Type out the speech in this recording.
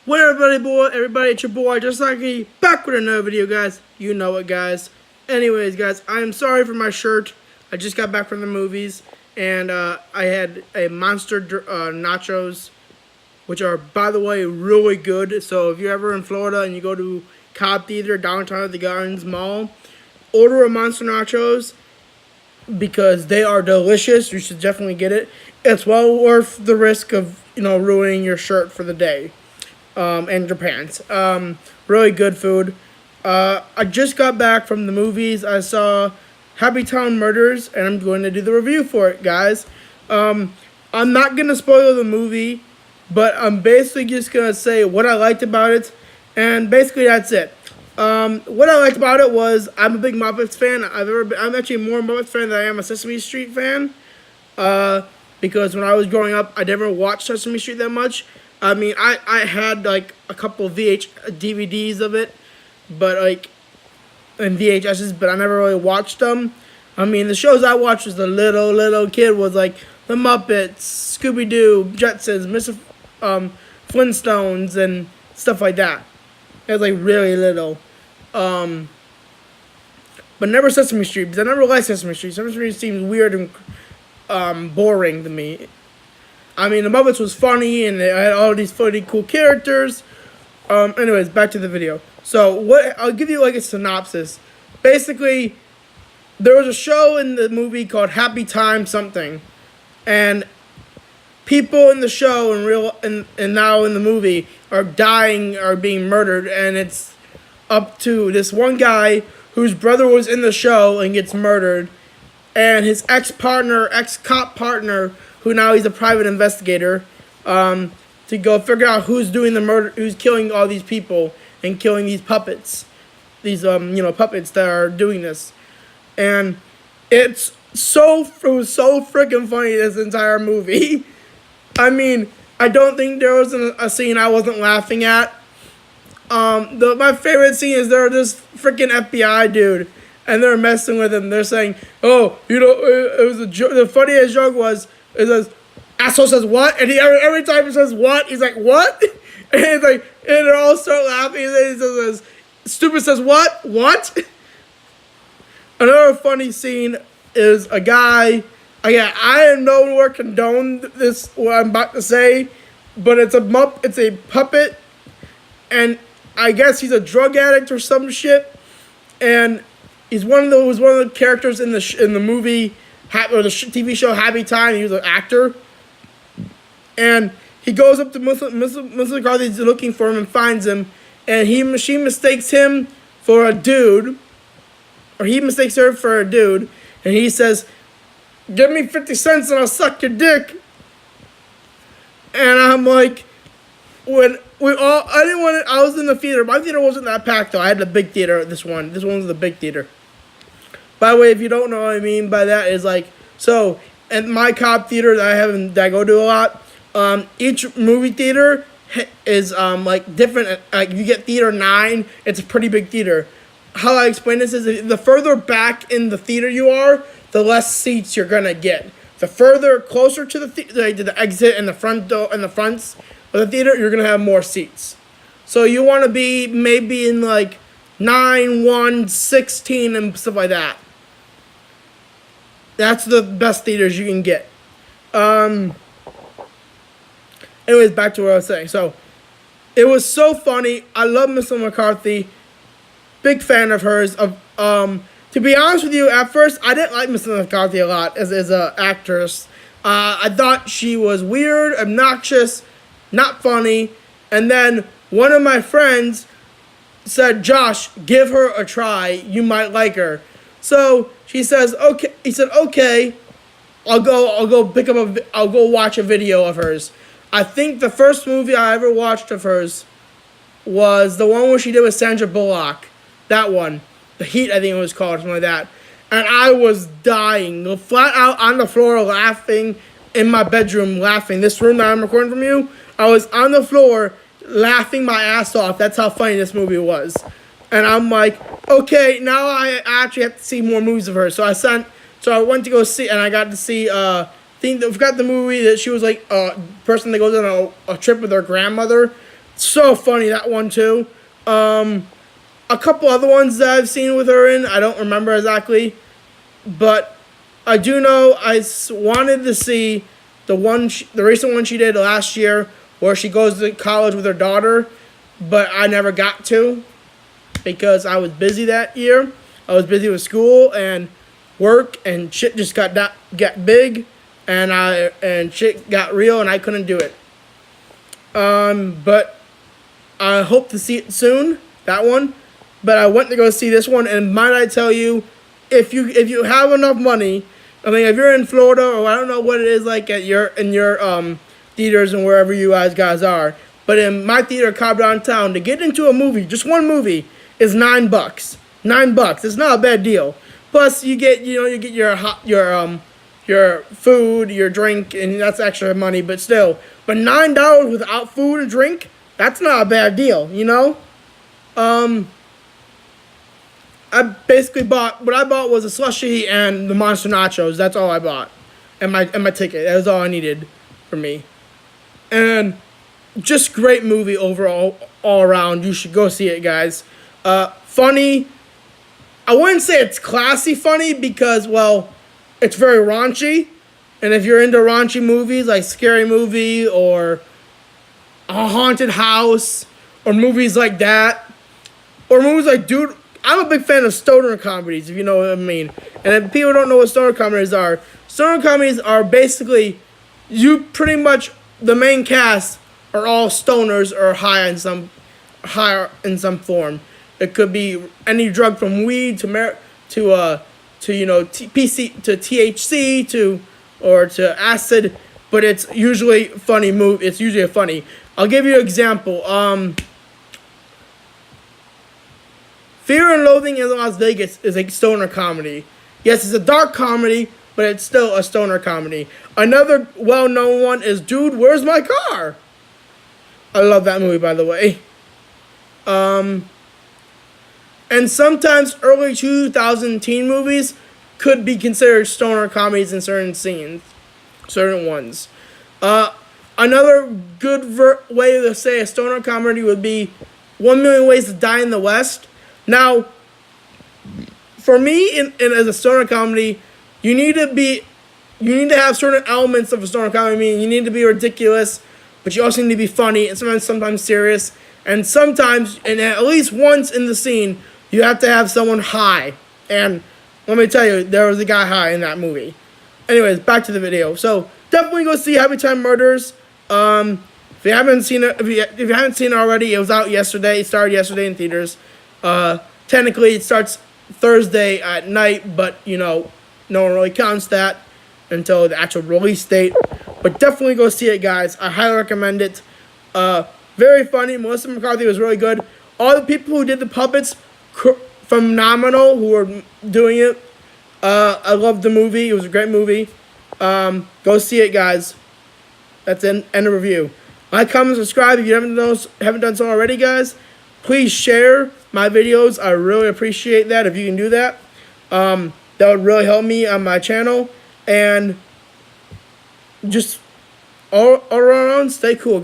What up, everybody, it's your boy, just like me, back with another video, guys. You know it, guys. Anyways, guys, I'm sorry for my shirt. I just got back from the movies, and I had a monster nachos, which are, by the way, really good. So if you're ever in Florida and you go to Cobb Theater downtown at the Gardens Mall, order a monster nachos because they are delicious. You should definitely get it. It's well worth the risk of ruining your shirt for the day and your pants. Really good food. I just got back from the movies. I saw Happytime Murders, and I'm going to do the review for it, guys. I'm not going to spoil the movie, but I'm basically just going to say what I liked about it, and basically that's it. What I liked about it was I'm a big Muppets fan. I'm actually more a Muppets fan than I am a Sesame Street fan. Because when I was growing up, I never watched Sesame Street that much. I mean, I had like a couple of DVDs of it, but and VHSs, but I never really watched them. I mean, the shows I watched as a little kid was like The Muppets, Scooby Doo, Jetsons, Mr. Flintstones, and stuff like that. It was like really little. But never Sesame Street, because I never liked Sesame Street. Sesame Street seems weird and boring to me. I mean, the Muppets was funny, and they had all these funny, cool characters. Anyways, back to the video. So, I'll give you like a synopsis. Basically, there was a show in the movie called Happytime something, and people in the show and now in the movie are dying or being murdered, and it's up to this one guy whose brother was in the show and gets murdered, and his ex-cop partner, who now he's a private investigator, to go figure out who's doing the murder, who's killing all these people and killing these puppets, these puppets that are doing this, and it was so freaking funny, this entire movie. I mean, I don't think there was a scene I wasn't laughing at. My favorite scene is there this freaking FBI dude, and they're messing with him. They're saying, "Oh, it was a joke." The funniest joke was, it says, "Asshole says what?" And every time he says what, he's like, "What?" And it's like, and they all start laughing. And then he says, "Stupid says what? What?" Another funny scene is a guy. Again, I am nowhere condone this what I'm about to say, but it's a puppet, and I guess he's a drug addict or some shit, and he's one of the characters in the movie or the TV show Happytime. He was an actor, and he goes up to Muslim McCarthy, looking for him and finds him, and she mistakes him for a dude, or he mistakes her for a dude, and he says, "Give me 50 cents and I'll suck your dick." And I'm like, I was in the theater. My theater wasn't that packed though. I had the big theater, this one was the big theater. By the way, if you don't know what I mean by that, is like, so, at my Cobb theater that I go to a lot, each movie theater is, like, different. Like, you get theater 9, it's a pretty big theater. How I explain this is, the further back in the theater you are, the less seats you're gonna get. The further closer to the exit and the front door and the fronts of the theater, you're gonna have more seats. So you want to be maybe in like 9, 1, 16 and stuff like that. That's the best theaters you can get. Anyways, back to what I was saying. So it was so funny. I love Mr. McCarthy. Big fan of hers. To be honest with you, at first, I didn't like Mrs. McCarthy a lot as an actress. I thought she was weird, obnoxious, not funny. And then one of my friends said, "Josh, give her a try. You might like her." So she says, "Okay." He said, "Okay, I'll go watch a video of hers." I think the first movie I ever watched of hers was the one where she did with Sandra Bullock. That one. The Heat, I think it was called, something like that. And I was dying, flat out on the floor laughing, in my bedroom laughing. This room that I'm recording from you, I was on the floor laughing my ass off. That's how funny this movie was. And I'm like, okay, now I actually have to see more movies of her. So I went to go see, and I got to see, I forgot the movie that she was like a person that goes on a trip with her grandmother. So funny, that one too. A couple other ones that I've seen with her in, I don't remember exactly, but I do know wanted to see the recent one she did last year, where she goes to college with her daughter, but I never got to because I was busy that year. I was busy with school and work, and shit just got big, and shit got real, and I couldn't do it. But I hope to see it soon. That one. But I went to go see this one, and might I tell you, if you have enough money, I mean, if you're in Florida, or I don't know what it is like in your theaters and wherever you guys are, but in my theater, Cobb downtown, to get into a movie, just one movie, is $9. $9. It's not a bad deal. Plus, you get your food, your drink, and that's extra money. But still, but $9 without food and drink, that's not a bad deal, you know. I basically what I bought was a slushie and the monster nachos. That's all I bought, and my ticket. That was all I needed for me. And just great movie overall, all around. You should go see it, guys. Funny. I wouldn't say it's classy funny because, well, it's very raunchy. And if you're into raunchy movies like Scary Movie or A Haunted House or movies like that, or movies like Dude, I'm a big fan of stoner comedies, if you know what I mean. And if people don't know what stoner comedies are basically the main cast are all stoners or high in some form. It could be any drug from weed to THC to acid, but it's usually funny movie. It's usually a funny. I'll give you an example. Fear and Loathing in Las Vegas is a stoner comedy. Yes, it's a dark comedy, but it's still a stoner comedy. Another well-known one is Dude, Where's My Car? I love that movie, by the way. And sometimes early 2000 teen movies could be considered stoner comedies in certain scenes, certain ones. Another good way to say a stoner comedy would be 1,000,000 Ways to Die in the West. Now, for me, as a stoner comedy, you need to have certain elements of a stoner comedy. I mean, you need to be ridiculous, but you also need to be funny and sometimes serious. And sometimes, and at least once in the scene, you have to have someone high. And let me tell you, there was a guy high in that movie. Anyways, back to the video. So definitely go see Happytime Murders. If you haven't seen it, if you haven't seen it already, it was out yesterday. It started yesterday in theaters. Technically, it starts Thursday at night, but no one really counts that until the actual release date. But definitely go see it, guys. I highly recommend it. Very funny. Melissa McCarthy was really good. All the people who did the puppets, phenomenal, who were doing it. I loved the movie. It was a great movie. Go see it, guys. That's end of review. Like, comment, subscribe if you haven't done so already, guys. Please share my videos. I really appreciate that if you can do that. That would really help me on my channel. And just all around, stay cool, guys.